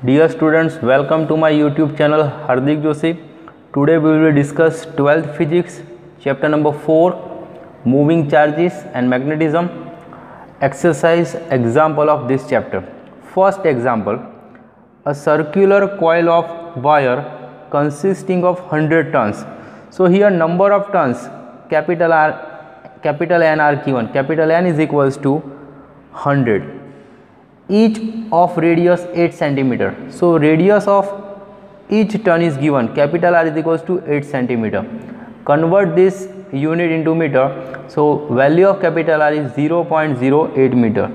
Dear students, welcome to my YouTube channel Hardik Joshi. Today we will discuss 12th physics, chapter number 4, moving charges and magnetism. Exercise example of this chapter. First example, a circular coil of wire consisting of 100 turns. So here number of turns capital N are given. Capital N is equals to 100. Each of radius 8 centimeter. So radius of each turn is given. Capital R is equals to 8 centimeter. Convert this unit into meter. So value of capital R is 0.08 meter.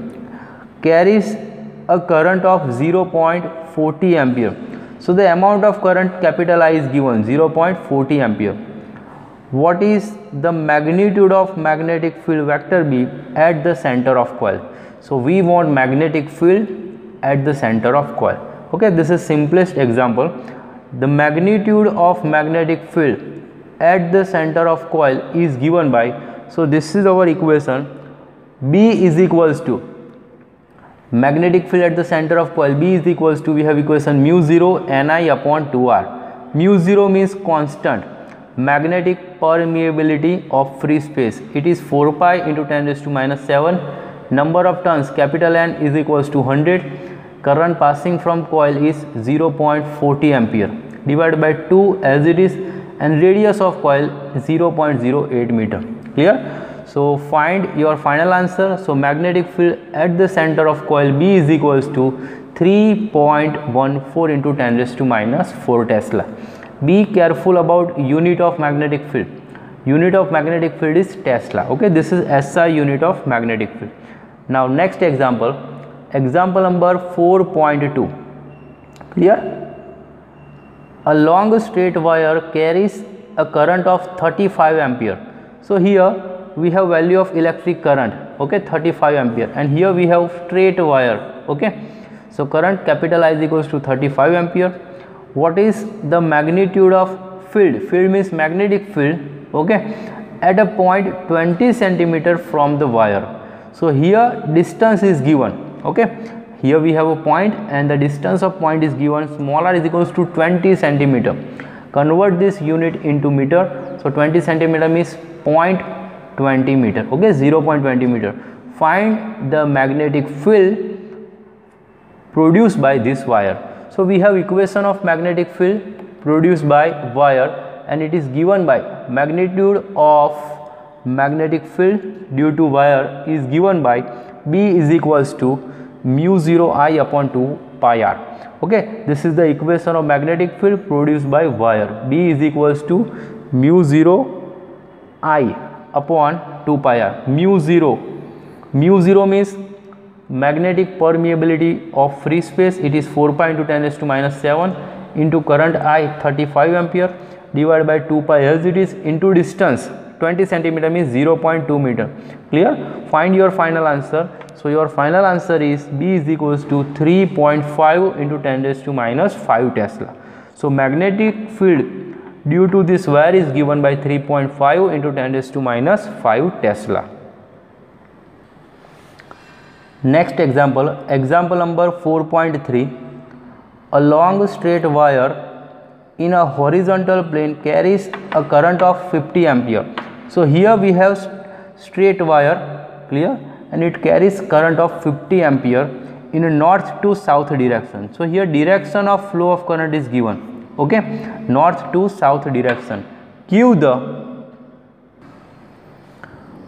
Carries a current of 0.40 ampere. So the amount of current capital I is given 0.40 ampere. What is the magnitude of magnetic field vector B at the center of coil? So we want magnetic field at the center of coil. Okay, this is simplest example. The magnitude of magnetic field at the center of coil is given by, so this is our equation. B is equals to magnetic field at the center of coil. B is equals to, we have equation mu 0 Ni upon 2R. Mu 0 means constant magnetic permeability of free space. It is 4 pi into 10 raised to minus 7. Number of turns capital N is equals to 100. Current passing from coil is 0.40 ampere divided by 2 as it is, and radius of coil 0.08 meter. Clear? So find your final answer. So magnetic field at the center of coil B is equals to 3.14 into 10 raised to minus 4 Tesla. Be careful about unit of magnetic field. Unit of magnetic field is Tesla. Okay, this is SI unit of magnetic field. Now next example, example number 4.2. Clear? A long straight wire carries a current of 35 ampere. So here we have value of electric current, okay, 35 ampere, and here we have straight wire. Okay, so current capital I is equals to 35 ampere. What is the magnitude of field? Field means magnetic field, okay, at a point 20 centimeter from the wire. So here distance is given. Okay, here we have a point and the distance of point is given. Small r is equals to 20 centimeter. Convert this unit into meter. So 20 centimeter means 0.20 meter. Okay, 0.20 meter. Find the magnetic field produced by this wire. So we have equation of magnetic field produced by wire, and it is given by magnitude of magnetic field due to wire is given by B is equals to mu 0 I upon 2 pi r. Okay, this is the equation of magnetic field produced by wire. B is equals to mu 0 I upon 2 pi r. Mu 0 means magnetic permeability of free space. It is 4 pi into 10 raised to minus 7 into current I 35 ampere divided by 2 pi as it is into distance 20 centimeter means 0.2 meter. Clear? Find your final answer. So your final answer is B is equals to 3.5 into 10 raised to minus 5 Tesla. So magnetic field due to this wire is given by 3.5 into 10 raised to minus 5 Tesla. Next example, example number 4.3. A long straight wire in a horizontal plane carries a current of 50 ampere. So here we have straight wire, clear, and it carries current of 50 ampere in a north to south direction. So here direction of flow of current is given. Okay, north to south direction. Give the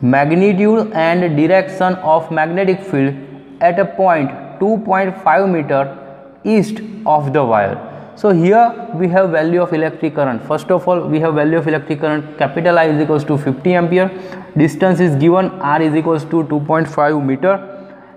magnitude and direction of magnetic field at a point 2.5 meter east of the wire. So here we have value of electric current. First of all, we have value of electric current. Capital I is equals to 50 ampere. Distance is given, R is equals to 2.5 meter.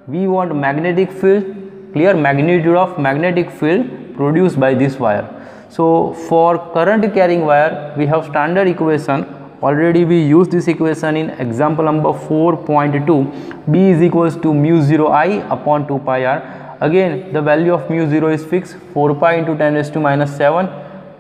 We want magnetic field, clear, magnitude of magnetic field produced by this wire. So for current carrying wire, we have standard equation. Already we used this equation in example number 4.2. B is equals to mu 0 I upon 2 pi r. Again the value of mu 0 is fixed, 4 pi into 10 raised to minus 7.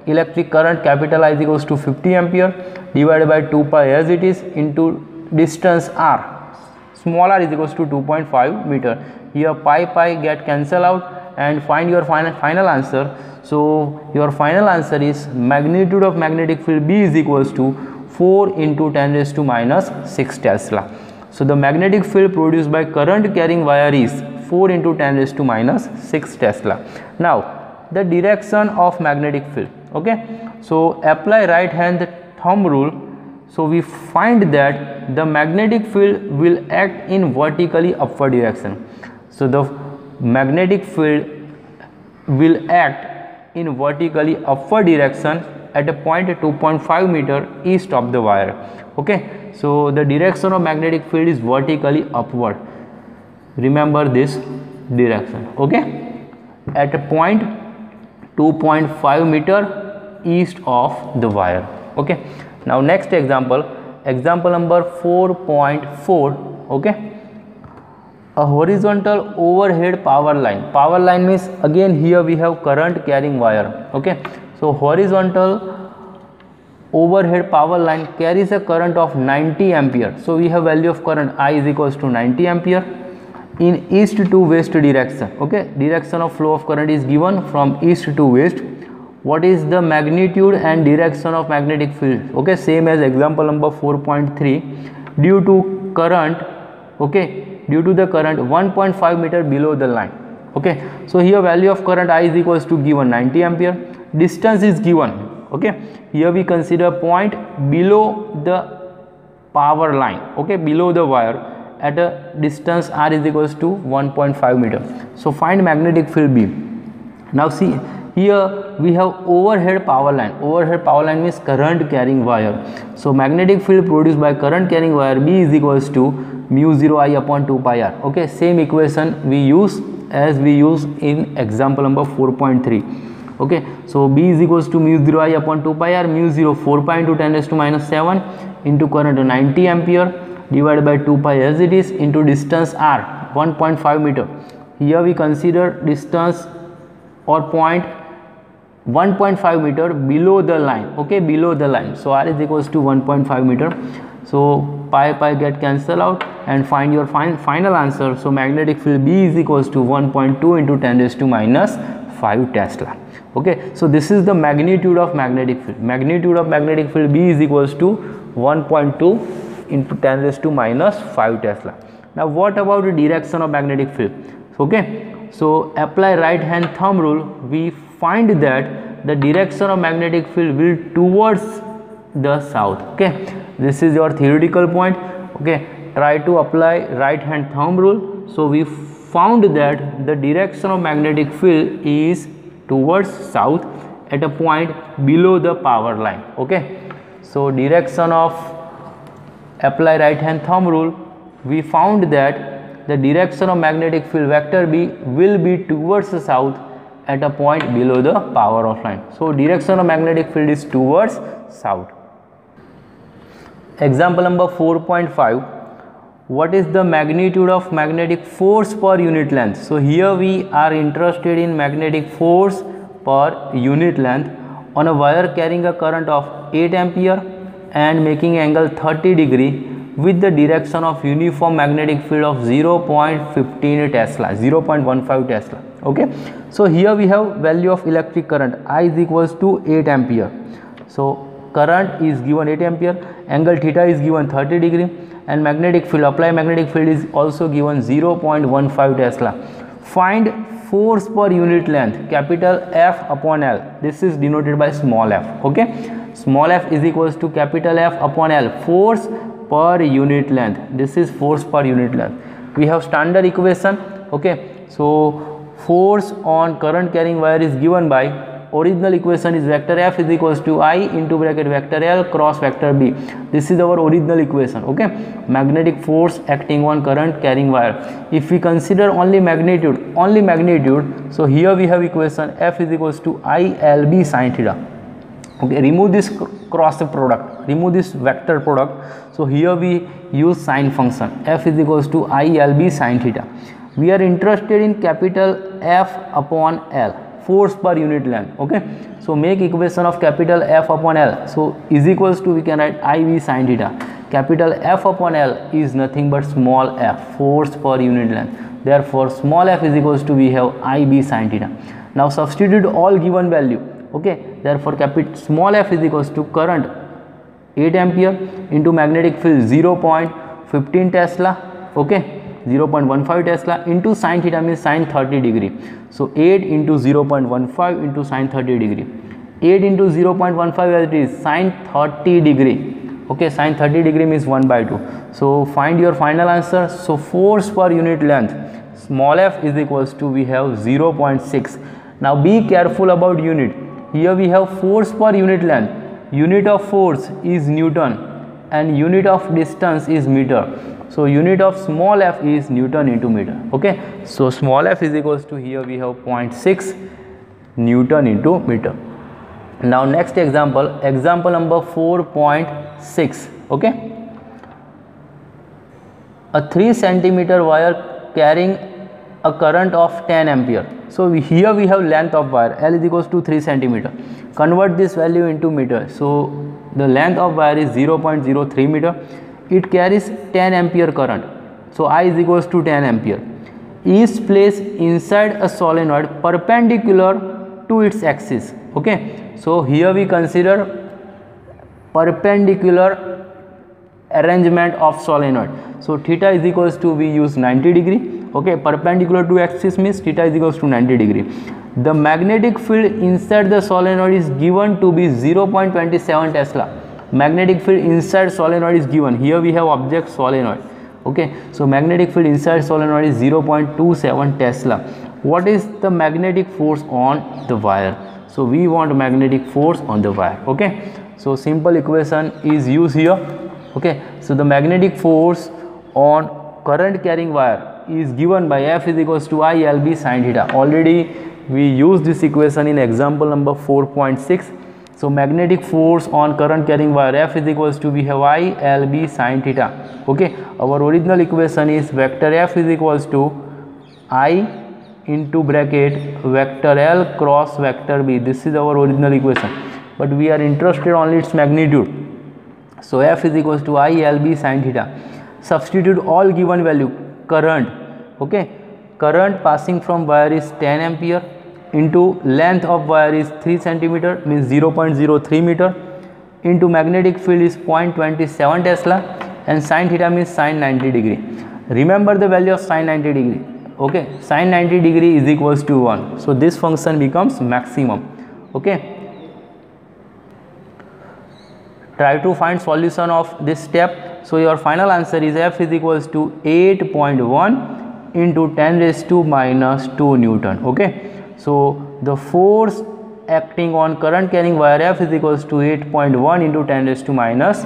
Electric current capital I is equals to 50 ampere divided by 2 pi as it is into distance r. Small r is equals to 2.5 meter. Here pi get cancel out and find your final answer. So your final answer is magnitude of magnetic field B is equals to 4 into 10 raised to minus 6 Tesla. So the magnetic field produced by current carrying wire is 4 into 10 raised to minus 6 Tesla. Now the direction of magnetic field. Okay, so apply right hand thumb rule. So we find that the magnetic field will act in vertically upward direction. So the magnetic field will act in vertically upward direction at a point 2.5 meter east of the wire. Okay, so the direction of magnetic field is vertically upward. Remember this direction. Okay, at a point 2.5 meter east of the wire. Okay, now next example number 4.4. okay, a horizontal overhead power line means again here we have current carrying wire. Okay, so horizontal overhead power line carries a current of 90 ampere. So we have value of current I is equals to 90 ampere in east to west direction. Okay, direction of flow of current is given from east to west. What is the magnitude and direction of magnetic field? Okay, same as example number 4.3. Due to current, okay, due to the current 1.5 meter below the line. Okay, so here value of current I is equals to given 90 ampere. Distance is given. Okay, here we consider point below the power line. Okay, below the wire at a distance r is equals to 1.5 meter. So find magnetic field B. Now see, here we have overhead power line. Overhead power line means current carrying wire. So magnetic field produced by current carrying wire B is equals to mu 0 I upon 2 pi r. Okay, same equation we use as we use in example number 4.3. okay, so B is equals to mu 0 I upon 2 pi r, mu 0 4 pi into 10 raised to minus 7 into current 90 ampere divided by 2 pi as it is into distance r 1.5 meter. Here we consider distance or point 1.5 meter below the line. Okay, below the line. So r is equals to 1.5 meter. So pi get cancel out and find your final answer. So magnetic field B is equals to 1.2 into 10 raised to minus 5 Tesla. Okay, so this is the magnitude of magnetic field. Magnitude of magnetic field B is equals to 1.2 into 10 raised to minus 5 Tesla. Now what about the direction of magnetic field? Okay, so apply right hand thumb rule. We find that the direction of magnetic field will towards the south. Okay, this is your theoretical point. Okay, try to apply right hand thumb rule. So we found that the direction of magnetic field is towards south at a point below the power line. Okay, so direction of apply right hand thumb rule, we found that the direction of magnetic field vector B will be towards the south at a point below the power of line. So direction of magnetic field is towards south. Example number 4.5. What is the magnitude of magnetic force per unit length? So here we are interested in magnetic force per unit length on a wire carrying a current of 8 ampere and making angle 30 degree with the direction of uniform magnetic field of 0.15 Tesla, 0.15 Tesla. Okay, so here we have value of electric current I is equals to 8 ampere. So current is given 8 ampere, angle theta is given 30 degree, and magnetic field, apply magnetic field is also given 0.15 Tesla. Find force per unit length, capital F upon L. This is denoted by small f. Okay, small f is equals to capital F upon L, force per unit length. This is force per unit length. We have standard equation. Okay, so force on current carrying wire is given by, original equation is vector F is equals to I into bracket vector L cross vector B. This is our original equation. Okay, magnetic force acting on current carrying wire. If we consider only magnitude, so here we have equation F is equals to ILB sin theta. Okay, remove this cross product, remove this vector product. So here we use sine function. F is equals to ILB sin theta. We are interested in capital F upon L, force per unit length. Okay, so make equation of capital F upon L. So is equals to, we can write IV sin theta. capital F upon L is nothing but small f, force per unit length. Therefore small f is equals to, we have IB sin theta. Now substitute all given value. Okay, therefore small f is equals to current 8 ampere into magnetic field 0.15 Tesla. Okay, 0.15 Tesla into sin theta means sin 30 degree. So 8 into 0.15 into sin 30 degree. 8 into 0.15 as it is sin 30 degree. Okay, sin 30 degree means 1 by 2. So find your final answer. So force per unit length, small f is equals to, we have 0.6. Now be careful about unit. Here we have force per unit length. Unit of force is Newton and unit of distance is meter. So unit of small f is Newton into meter. Okay, so small f is equals to, here we have 0.6 Newton into meter. Now next example, example number 4.6. okay, a 3 centimeter wire carrying a current of 10 ampere. So here we have length of wire, L is equals to 3 centimeter. Convert this value into meter. So the length of wire is 0.03 meter. It carries 10 ampere current. So I is equals to 10 ampere. Is placed inside a solenoid perpendicular to its axis. Okay, so here we consider perpendicular arrangement of solenoid. So theta is equals to, we use 90 degree. Okay, perpendicular to axis means theta is equals to 90 degree. The magnetic field inside the solenoid is given to be 0.27 Tesla. Magnetic field inside solenoid is given. Here we have object solenoid. Okay, so magnetic field inside solenoid is 0.27 Tesla. What is the magnetic force on the wire? So we want magnetic force on the wire. Okay, so simple equation is used here. Okay, so the magnetic force on current carrying wire is given by F is equals to ILB sin theta. Already we used this equation in example number 4.6. So magnetic force on current carrying wire, F is equals to, we have ILB sin theta. Okay, our original equation is vector F is equals to I into bracket vector L cross vector B. This is our original equation, but we are interested only its magnitude. So F is equals to ILB sin theta. Substitute all given value. Current, okay, current passing from wire is 10 ampere into length of wire is 3 centimeter means 0.03 meter into magnetic field is 0.27 Tesla and sin theta means sin 90 degree. Remember the value of sin 90 degree. Okay, sin 90 degree is equals to 1. So this function becomes maximum. Okay, try to find solution of this step. So your final answer is F is equals to 8.1 into 10 raised to minus 2 Newton. Okay, so the force acting on current carrying wire F is equals to 8.1 into 10 raised to minus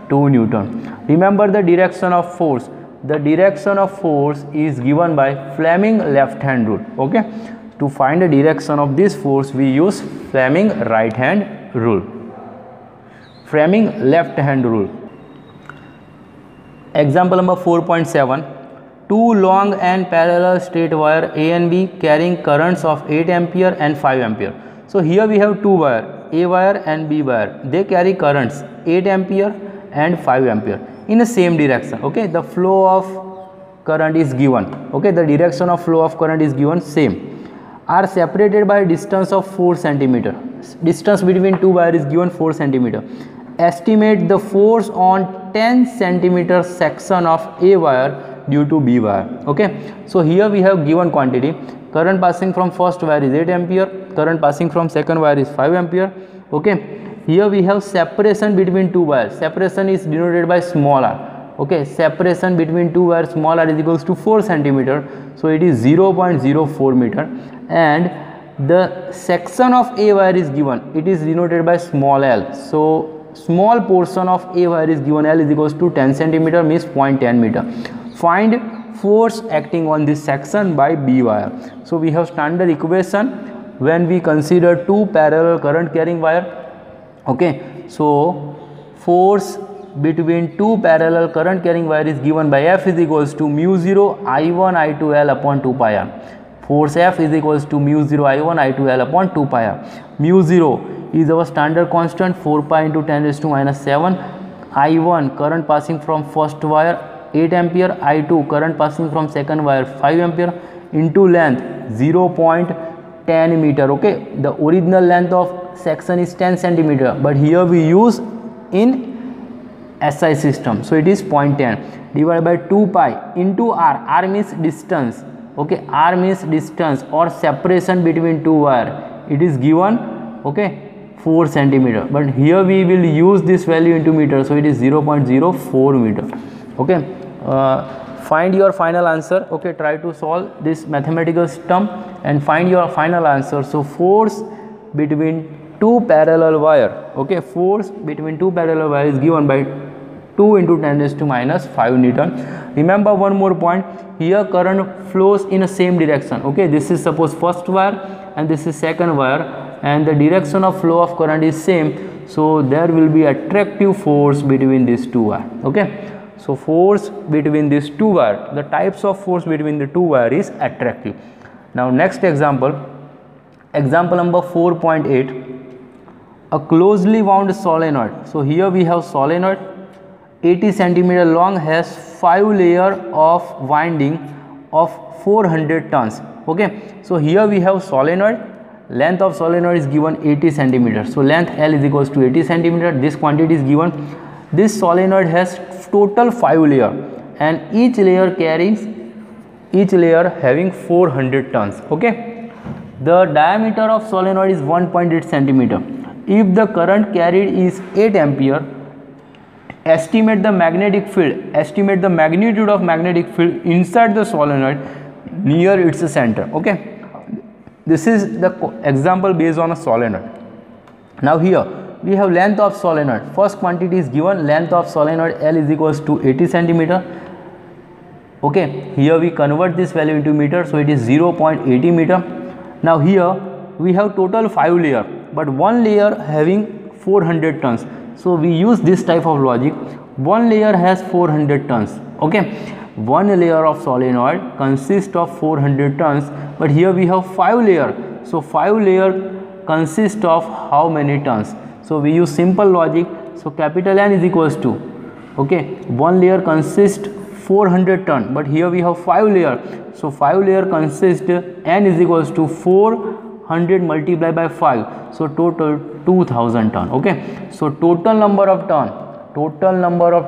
2 Newton. Remember the direction of force. The direction of force is given by Fleming left hand rule. Okay, to find the direction of this force we use Fleming right hand rule. Fleming left hand rule. Example number 4.7. Two long and parallel straight wire A and B carrying currents of 8 ampere and 5 ampere. So here we have two wire, A wire and B wire. They carry currents 8 ampere and 5 ampere in the same direction. Okay, the flow of current is given. Okay, the direction of flow of current is given same. Are separated by a distance of 4 centimeter. Distance between two wire is given 4 centimeter. Estimate the force on 10 centimeter section of A wire due to B wire. Okay, so here we have given quantity. Current passing from first wire is 8 ampere. Current passing from second wire is 5 ampere. Okay, here we have separation between two wires. Separation is denoted by small r. Okay, separation between two wires small r is equals to 4 centimeter. So it is 0.04 meter and the section of A wire is given. It is denoted by small l. So small portion of A wire is given, L is equals to 10 centimeter means 0.10 meter. Find force acting on this section by B wire. So we have standard equation when we consider two parallel current carrying wire. Okay, so force between two parallel current carrying wire is given by F is equals to mu 0 I1 I2 L upon 2 pi r. Force F is equals to mu 0 I1 I2 L upon 2 pi r. Mu 0 is our standard constant 4 pi into 10 raised to minus 7. I1 current passing from first wire 8 ampere, I2 current passing from second wire 5 ampere into length 0.10 meter. Okay, the original length of section is 10 centimeter, but here we use in SI system, so it is 0.10 divided by 2 pi into R. R means distance. Okay, R means distance or separation between two wire. It is given, okay, 4 centimeter, but here we will use this value into meter, so it is 0.04 meter. Okay, find your final answer. Okay, try to solve this mathematical term and find your final answer. So force between two parallel wire, okay, force between two parallel wire is given by 2 into 10 raised to minus 5 Newton. Remember one more point, here current flows in the same direction. Okay, this is suppose first wire and this is second wire, and the direction of flow of current is same, so there will be attractive force between these two wire. Okay, so force between these two wire, the types of force between the two wire is attractive. Now next example, example number 4.8, a closely wound solenoid. So here we have solenoid 80 centimeter long, has 5 layer of winding of 400 tons. Okay, so here we have solenoid, length of solenoid is given 80 centimeter, so length L is equals to 80 centimeter. This quantity is given. This solenoid has total 5 layer and each layer having 400 tons. Okay, the diameter of solenoid is 1.8 centimeter. If the current carried is 8 ampere, estimate the magnetic field, estimate the magnitude of magnetic field inside the solenoid near its center. Okay, this is the example based on a solenoid. Now here we have length of solenoid. First quantity is given, length of solenoid L is equals to 80 centimeter. Okay, here we convert this value into meter, so it is 0.80 meter. Now here we have total 5 layer, but one layer having 400 tons. So we use this type of logic. One layer has 400 tons. Okay, one layer of solenoid consists of 400 tons, but here we have 5 layer. So 5 layer consists of how many tons? So we use simple logic. So capital N is equals to, okay, one layer consists 400 ton, but here we have 5 layer. So 5 layer consists, N is equals to 400 multiplied by 5, so total 2000 ton. Okay, so total number of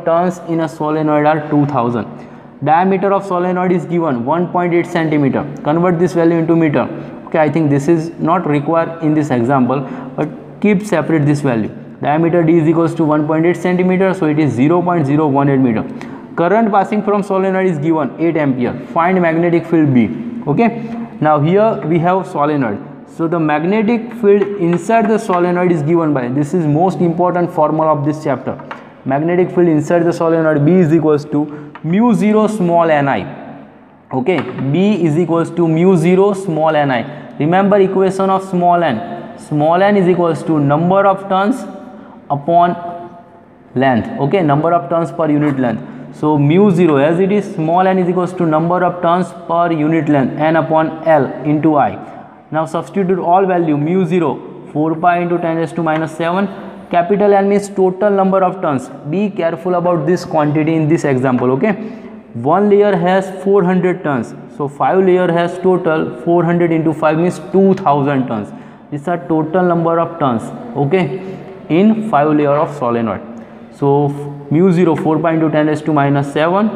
tons in a solenoid are 2000. Diameter of solenoid is given 1.8 centimeter. Convert this value into meter. Okay, I think this is not required in this example, but keep separate this value. Diameter D is equals to 1.8 centimeter, so it is 0.018 meter. Current passing from solenoid is given 8 ampere. Find magnetic field B. Okay, now here we have solenoid. So the magnetic field inside the solenoid is given by, this is most important formula of this chapter. Magnetic field inside the solenoid B is equals to mu 0 small ni. Okay, B is equals to mu 0 small ni. Remember equation of small n. Small n is equals to number of turns upon length. Okay, number of turns per unit length. So mu 0, as it is, small n is equals to number of turns per unit length, n upon L into I. Now substitute all value. Mu 0 4 pi into 10 raised to minus 7. Capital N means total number of turns. Be careful about this quantity in this example. Okay, one layer has 400 turns, so 5 layer has total 400 into 5 means 2000 tons. These are total number of turns, okay, in 5 layer of solenoid. So mu 0 4 pi into 10 raised to minus 7,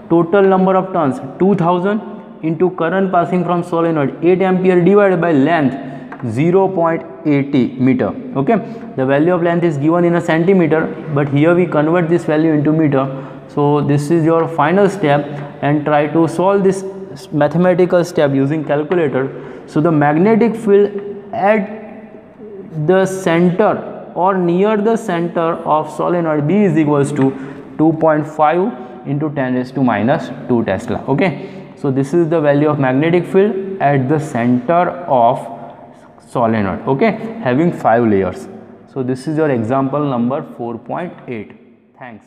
total number of turns 2000 into current passing from solenoid 8 ampere divided by length 0.80 meter. Okay, the value of length is given in a centimeter, but here we convert this value into meter. So this is your final step, and try to solve this mathematical step using calculator. So the magnetic field at the center or near the center of solenoid B is equals to 2.5 into 10 raised to minus 2 Tesla. Okay, so this is the value of magnetic field at the center of solenoid, okay, having 5 layers. So this is your example number 4.8. Thanks.